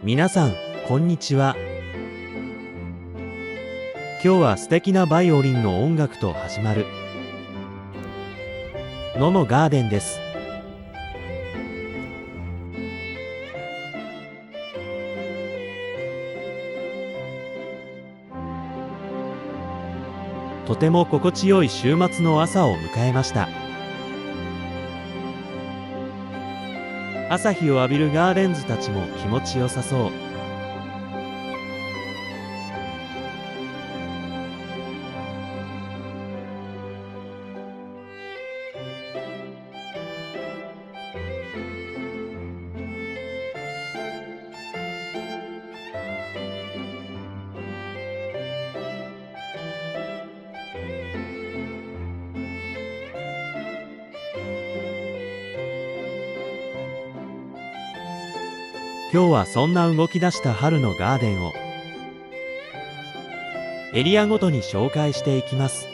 皆さん、こんにちは。今日は素敵なバイオリンの音楽と始まる野のガーデンです。とても心地よい週末の朝を迎えました。朝日を浴びるガーデンズたちも気持ちよさそう。今日はそんな動き出した春のガーデンをエリアごとに紹介していきます。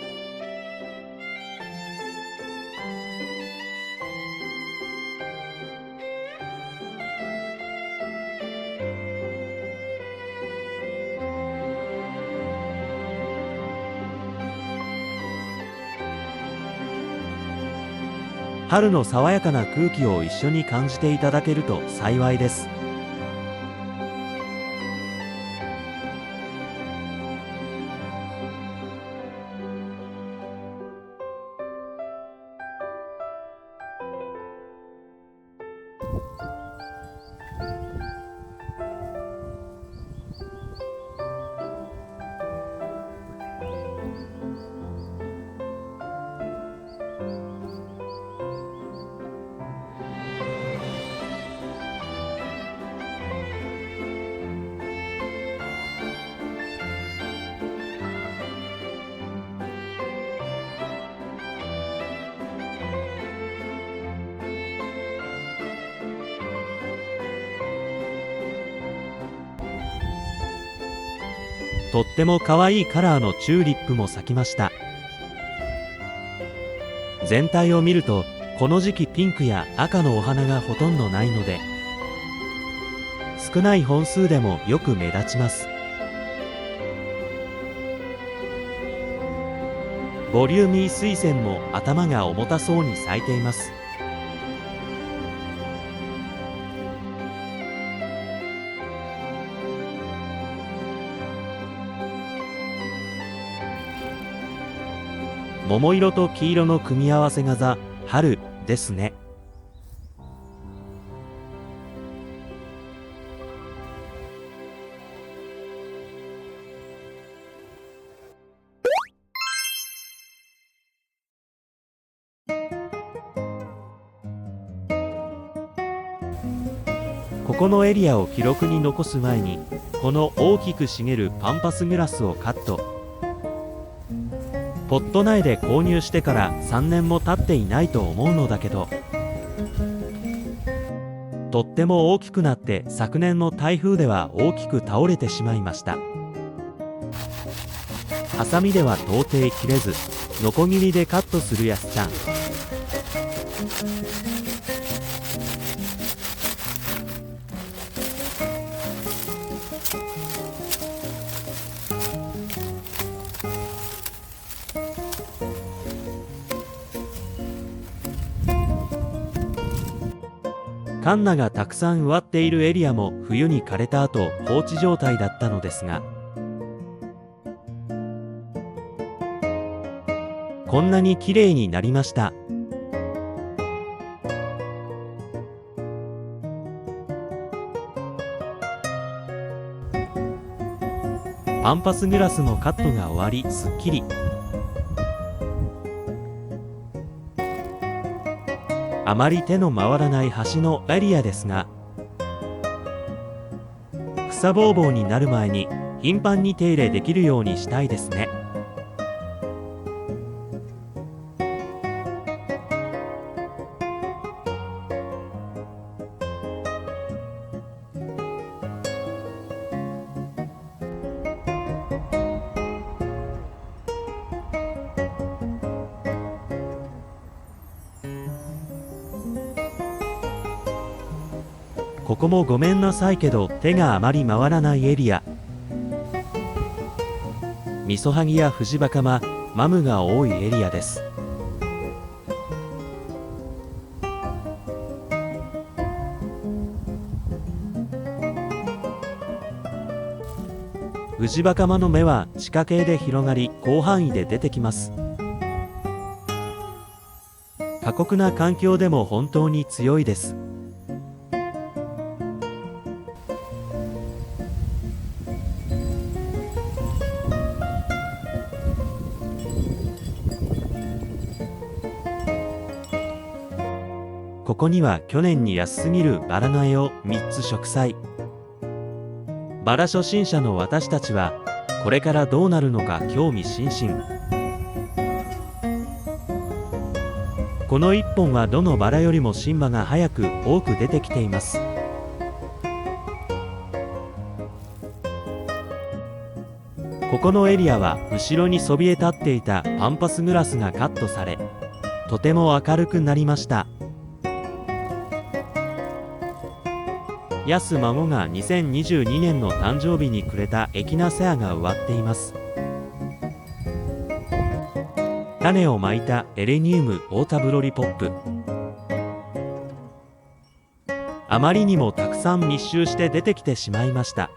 春の爽やかな空気を一緒に感じていただけると幸いです。とっても可愛いカラーのチューリップも咲きました。全体を見るとこの時期ピンクや赤のお花がほとんどないので、少ない本数でもよく目立ちます。ボリューミー水仙も頭が重たそうに咲いています。桃色と黄色の組み合わせが春ですね。ここのエリアを記録に残す前に、この大きく茂るパンパスグラスをカット。ポット苗で購入してから3年も経っていないと思うのだけど、とっても大きくなって昨年の台風では大きく倒れてしまいました。ハサミでは到底切れず、ノコギリでカットするやすちゃん。カンナがたくさん植わっているエリアも冬に枯れた後放置状態だったのですが、こんなに綺麗になりました。パンパスグラスのカットが終わり、すっきり。あまり手の回らない橋のエリアですが、草ぼうぼうになる前に頻繁に手入れできるようにしたいですね。ここもごめんなさいけど手があまり回らないエリア。みそはぎやフジバカマ、マムが多いエリアです。フジバカマの芽は地下茎で広がり、広範囲で出てきます。過酷な環境でも本当に強いです。ここには去年に安すぎるバラ苗を3つ植栽。バラ初心者の私たちはこれからどうなるのか興味津々。この1本はどのバラよりも新葉が早く多く出てきています。ここのエリアは後ろにそびえ立っていたパンパスグラスがカットされ、とても明るくなりました。ヤス孫が2022年の誕生日にくれたエキナセアが植わっています。種をまいたエレニウムオータブロリポップ。あまりにもたくさん密集して出てきてしまいました。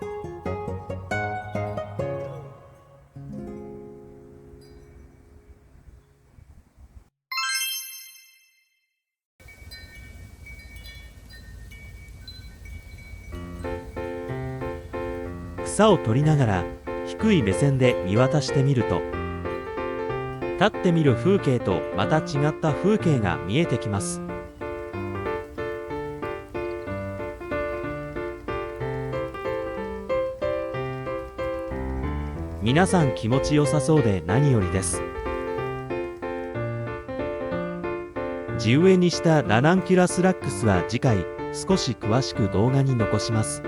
草を取りながら低い目線で見渡してみると、立ってみる風景とまた違った風景が見えてきます。皆さん気持ちよさそうで何よりです。地植えにしたラナンキュラスラックスは次回少し詳しく動画に残します。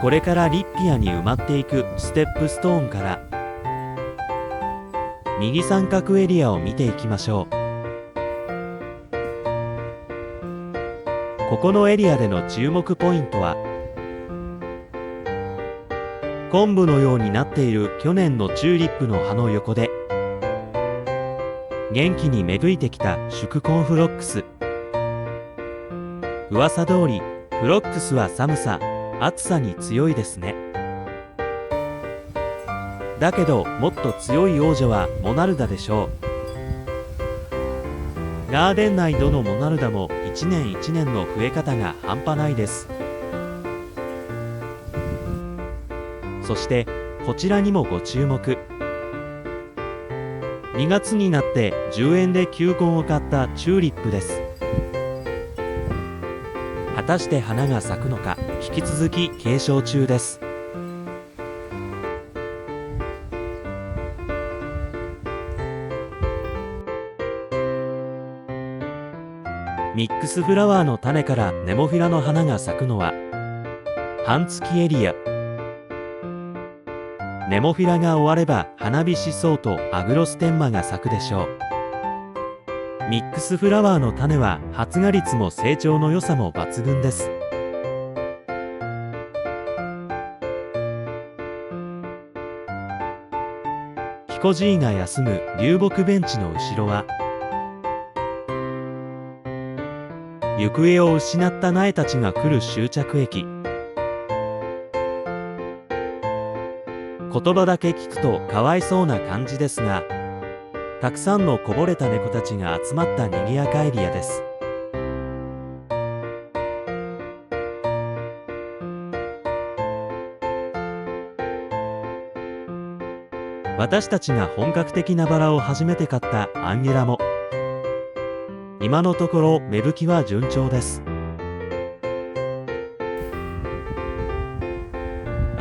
これからリッピアに埋まっていくステップストーンから右三角エリアを見ていきましょう。ここのエリアでの注目ポイントは、昆布のようになっている去年のチューリップの葉の横で元気に芽吹いてきた宿根フロックス。噂通りフロックスは寒さ暑さに強いですね。だけどもっと強い王者はモナルダでしょう。ガーデン内どのモナルダも一年一年の増え方が半端ないです。そしてこちらにもご注目。2月になって10円で球根を買ったチューリップです。果たして花が咲くのか、引き続き継承中です。ミックスフラワーの種からネモフィラの花が咲くのは半月エリア。ネモフィラが終われば花火シソウとアグロステンマが咲くでしょう。ミックスフラワーの種は発芽率も成長の良さも抜群です。キコジーが休む流木ベンチの後ろは、行方を失った苗たちが来る終着駅。言葉だけ聞くとかわいそうな感じですが、たくさんのこぼれた猫たちが集まったにぎやかエリアです。私たちが本格的なバラを初めて買ったアンゲラも今のところ芽吹きは順調です。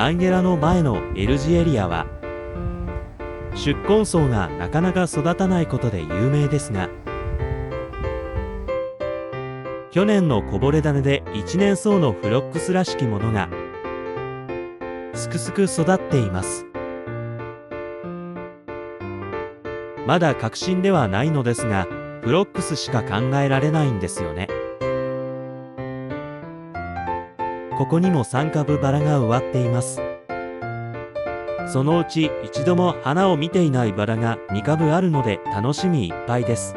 アンゲラの前の L 字エリアは宿根草がなかなか育たないことで有名ですが、去年のこぼれ種で一年草のフロックスらしきものがすくすく育っています。まだ確信ではないのですが、フロックスしか考えられないんですよね。ここにも3株バラが植わっています。そのうち一度も花を見ていないバラが2株あるので楽しみいっぱいです。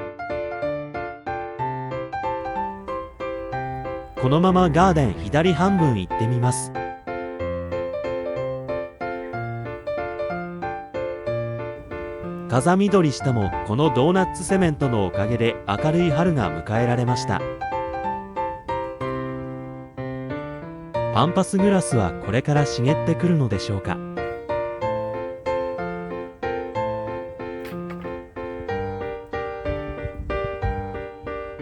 このままガーデン左半分行ってみます。風緑下もこのドーナッツセメントのおかげで明るい春が迎えられました。パンパスグラスはこれから茂ってくるのでしょうか。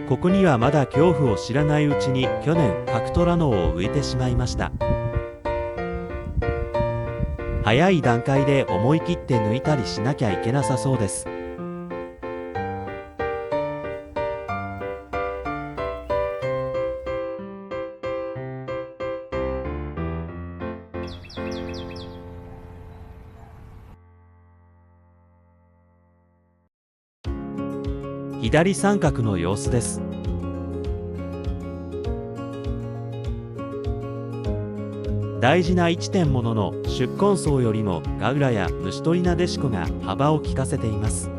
ここにはまだ恐怖を知らないうちに去年カクトラノを植えてしまいました。早い段階で思い切って抜いたりしなきゃいけなさそうです。左三角の様子です。大事な1点ものの宿根草よりもガウラや虫取りなでしこが幅を利かせています。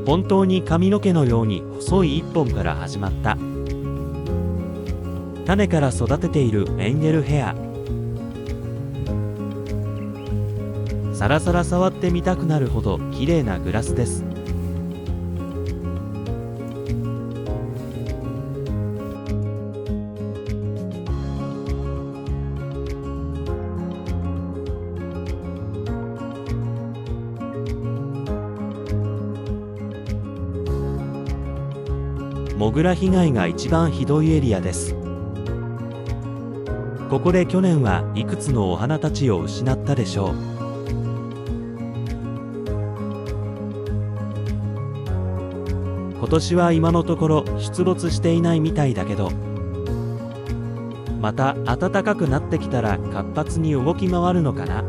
本当に髪の毛のように細い1本から始まった種から育てているエンゲルヘア。さらさら触ってみたくなるほど綺麗なグラスです。モグラ被害が一番ひどいエリアです。ここで去年はいくつのお花たちを失ったでしょう。今年は今のところ出没していないみたいだけど、また暖かくなってきたら活発に動き回るのかな。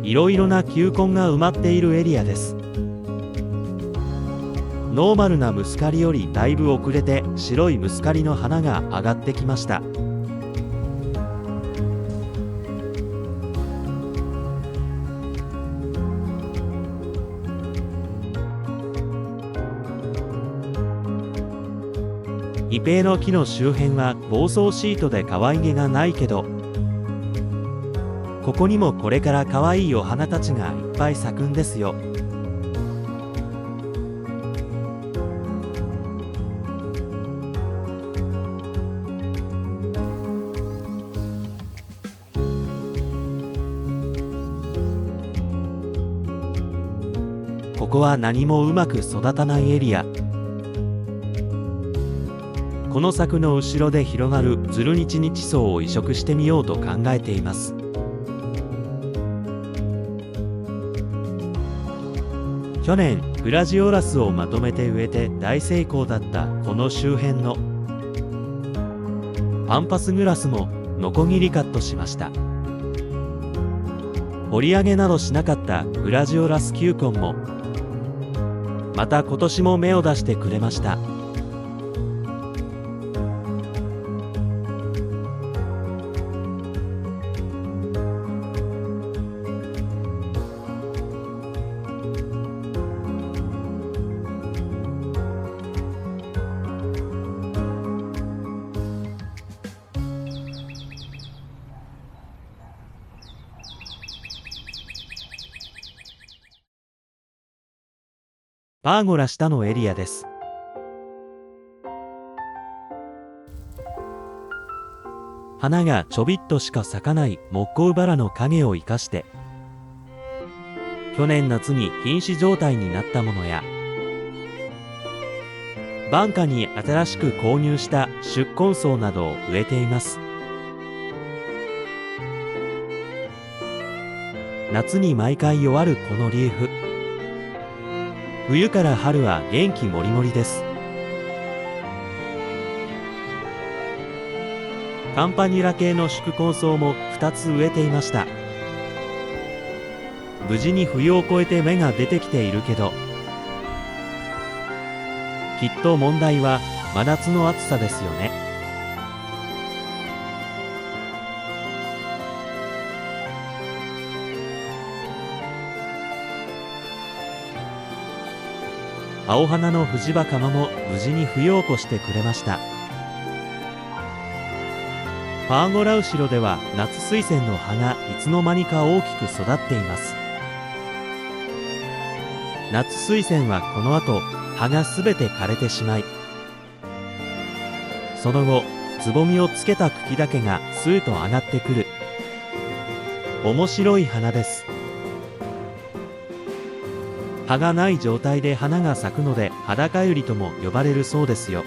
いろいろな球根が埋まっているエリアです。ノーマルなムスカリよりだいぶ遅れて白いムスカリの花が上がってきました。イペイの木の周辺は防草シートで可愛げがないけど、ここにもこれから可愛いお花たちがいっぱい咲くんですよ。ここは何もうまく育たないエリア。この柵の後ろで広がるズルニチニチソウを移植してみようと考えています。去年グラジオラスをまとめて植えて大成功だったこの周辺のパンパスグラスもノコギリカットしました。掘り上げなどしなかったグラジオラス球根もまた今年も芽を出してくれました。パーゴラ下のエリアです。花がちょびっとしか咲かない木工バラの影を生かして、去年夏に瀕死状態になったものや、晩夏に新しく購入した宿根草などを植えています。夏に毎回弱るこのリーフ、冬から春は元気もりもりです。カンパニュラ系の宿根草も2つ植えていました。無事に冬を越えて芽が出てきているけど、きっと問題は真夏の暑さですよね。青花のフジバカマも無事に冬を越してくれました。パーゴラ後ろでは夏水仙の葉がいつの間にか大きく育っています。夏水仙はこの後葉がすべて枯れてしまい、その後つぼみをつけた茎だけがスーッと上がってくる面白い花です。葉がない状態で花が咲くので裸百合とも呼ばれるそうですよ。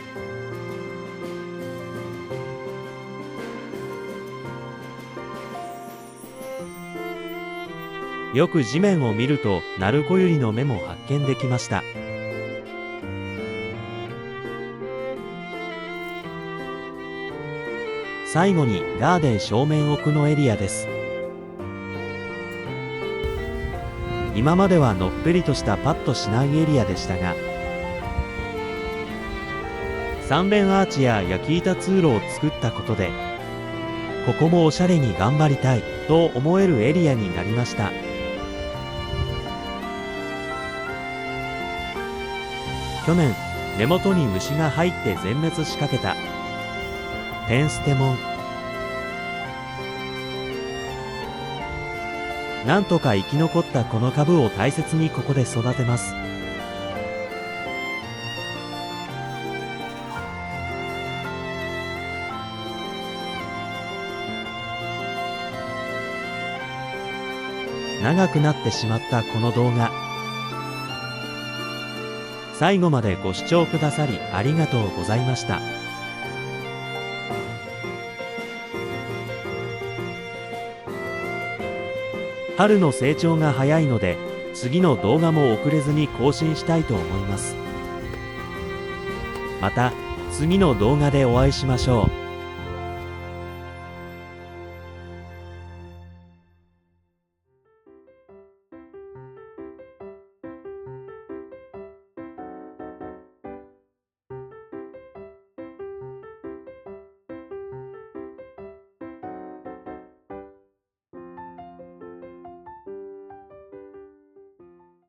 よく地面を見ると鳴子百合の芽も発見できました。最後にガーデン正面奥のエリアです。今まではのっぺりとしたパッとしないエリアでしたが、三連アーチや焼き板通路を作ったことで、ここもおしゃれに頑張りたいと思えるエリアになりました。去年根元に虫が入って全滅しかけたペンステモン、なんとか生き残ったこの株を大切にここで育てます。長くなってしまったこの動画、最後までご視聴くださりありがとうございました。春の成長が早いので、次の動画も遅れずに更新したいと思います。また次の動画でお会いしましょう。